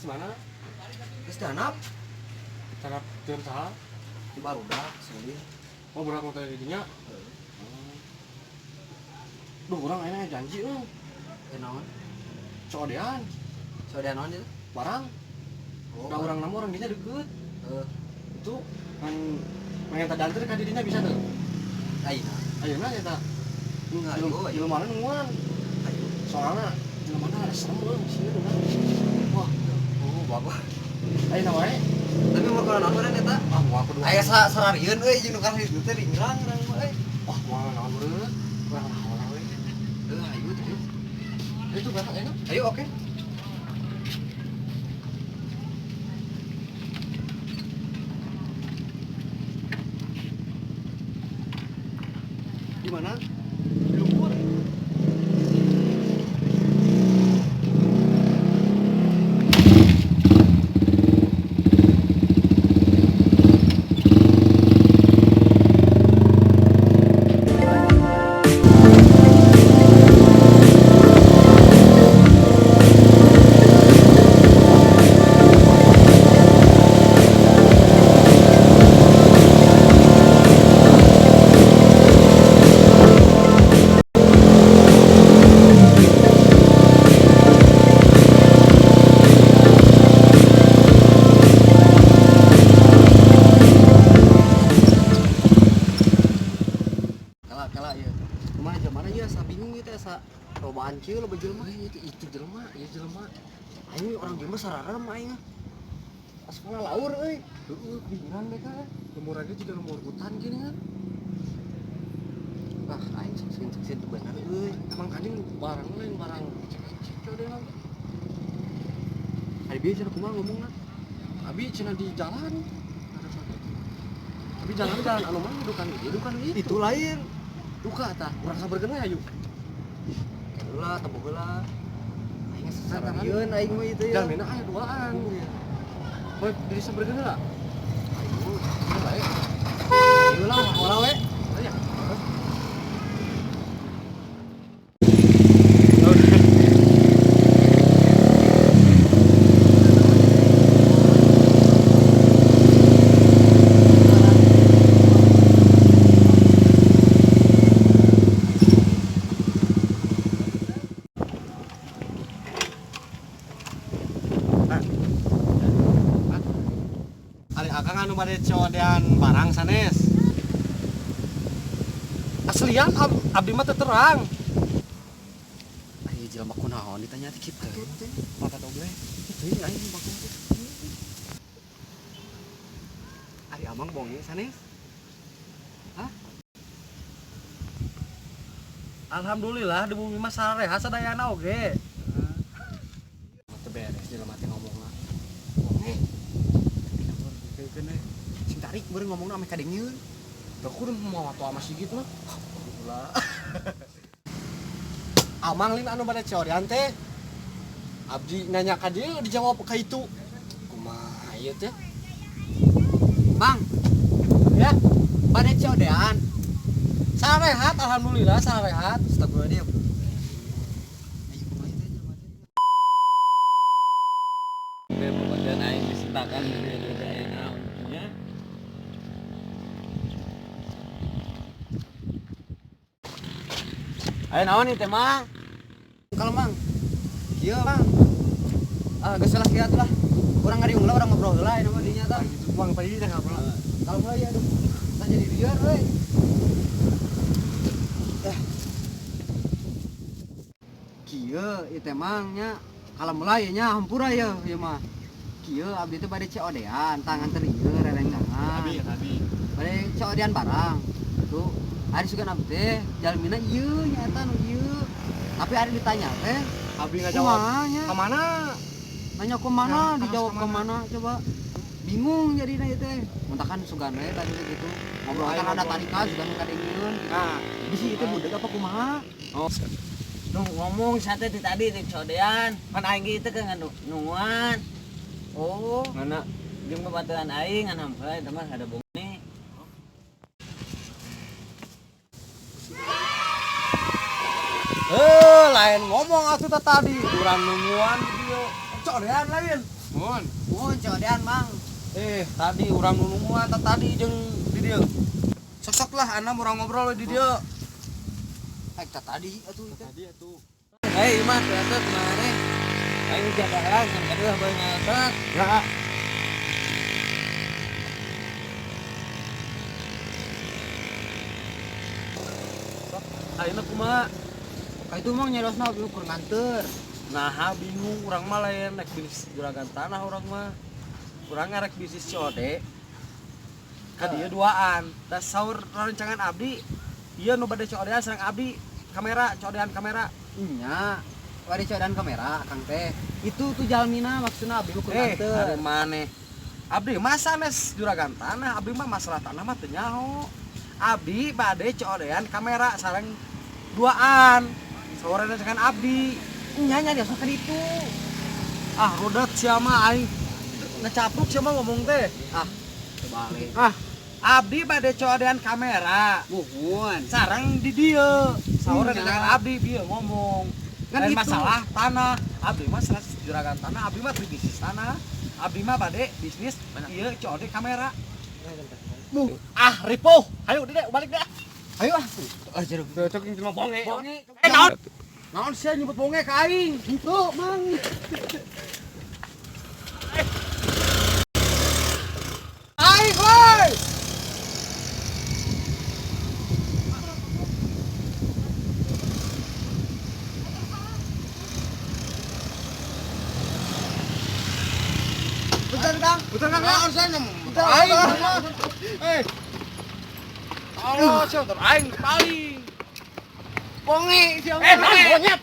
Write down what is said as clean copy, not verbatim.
mana? Geus danap Cara teu saha? di barudak seulir. Oh, budak motor di dinya. Duh, urang ayeuna janji euy. Teh naon? Codean, Sodean naon itu? barang. Oh, Da urang nama urang dinya deukeut. Heeh. Itu kan pengen tadi antar ka didinya bisa teu? Ayeuna. Ayeuna eta. Ayo, ayo. Ilmu mana nungguan? Ayo. Soalna ilmu mana ada serem euy di sini bener. Wah, Oh, bagus. ayeuna wae. Tapi mau kalau naon eta? Ah, moal kudu. Aya sararieun euy jeung nu kasih teh ringrang urang mah euy. Wah, moal naon beureut. Urang naon we. Ayo tuh. Itu berapa enak? Ayo oke. Di mana? Di lumpur. Kala ieu. Kumaha zaman ieu asa bingung ieu teh asa robaan kieu lo jelema. Itu jelema, ieu jelema. Aing orang jelema sararem aing. Pas ngalaur euy. Heueuh, bingungan deh kan. Umurannya juga umur hutan gini kan. Ah, aing seksin teu bener euy. Emang kadang barang lain barang cek-cek codean lagi. Ari bieu cenah kumaha ngomongna? Abi cenah di jalan. Tapi jalan anu mah dukan gitu. Itu lain. Duka tah, urang sabergeuna ayu. Heula teu heula. Aing Sararieun sararieun aing mah itu ya. Jamina aya duaan. Boy, diri sabergeuna lah. Ayo. Bae. Ayo lah, mola we. Aya. Ari akang anu bade codean barang sanes. Aslian abdi mah teu terang. Ayo jelema kunaon ditanya teh kitu. Mata doble. Teuing aing baku teh. Ari amang bonge sanes. Hah? Alhamdulillah di bumi mah sareha sadayana oge. Teu beres jelema teh ngomongna. Bonge. Kene sing tarik beureung ngomongna ame kadengieun. Teu kudu moal atuh ama sigit mah. Alhamdulillah. Amang lin anu bade codean teh. Abdi nanya ka dieu dijawab ka itu. Kumaha ieu teh? Mang, Ya, bade codean. sarehat alhamdulillah sarehat. Astagfirullahaladzim. Ayo kumaha teh jelema teh. Dia pembacaan aing disentakan dari ayeuna nya. Ayo naon ieu teh mah? Kalau Mang. Kieu Mang. Geus salah kieu atuh lah. Urang ngariung heula urang ngobrol heula aya mah dinya tah. Gitu bang pagi teh ngobrol. Kalau mulai aduh. Tah jadi liar we. Kieu ieu teh Mang nya kalau mulai nya hampura ya ieu mah. Kieu abdi teh bade codean, tangan teu ieu rerengangan. Tadi. Bade codean barang. Tuh, ari sugan abdi teh jalmina ieu nyaeta nu ieu. Tapi ari ditanya teh Abi ngajawab. kumaha nya? Ka mana? Nanya ke mana, Nah, dijawab ke ke mana coba. Bingung jadinya itu teh. Muntakan sugan we tadi gitu. Ngobrol kan ada tarika sugan kadengieun. Nah, Bisi itu budak apa kumaha? Oh. Nu ngomong sate ti tadi di codean. Pan aing ge teh kan nungguan. Oh, Ngana jeung babaturan aing ngan hampura eta mah ada bonge. lain ngomong atuh tadi. Urang nungguan di dieu. Codean lain. Mun codean mang. Tadi urang nu nungguan tadi jeung di dieu. Sok lah ana urang ngobrol di dieu. Tadi atuh itu. Hei mah ternyata kemarin aing jagalan kan kedua banyak banget. Ya. Ayeuna kumaha? Ka itu mang nyerosna ukur nganter. Nah, bingung urang mah lain naik bisnis juragan tanah urang mah. Urang ngarek bisnis COD. Ka dieu duaan. Da saur rancangan abdi, ieu nu bade COD-an sareng abdi kamera, COD-an kamera. Nya, wari codean kamera Kang teh. Itu tuh jalmina maksudna abdi ukur Dari nganter. maneh? Abdi mah sanes juragan tanah, abdi mah masalah tanah mah teu nyaho. Abdi bade COD-an kamera sareng duaan. Saur rancangan abdi. Nya nya dia ka ditu. Ah, rodat sia mah aing ngecapruk sia mah ngomong teh. Kebalik. Abdi bade COD-an kamera. Muhun. Sareng di dieu. Saur Nya. rancangan abdi bieu ngomong. Kan Lain gitu. masalah tanah. Abdi mah sanes juragan tanah, abdi mah beli bisnis tanah. Abdi mah bade bisnis ieu COD kamera. Ripo, ayo Dede balik deh. Ayo Jeruk cocok cuma bonge. Bonge. Naon? Naon sia nyebut bonge ka aing? Itu mang. Aing woi. Betul Kang. Naon sia nyebut aing? Allah, sia motor aing paling. Bonge siang. Monyet,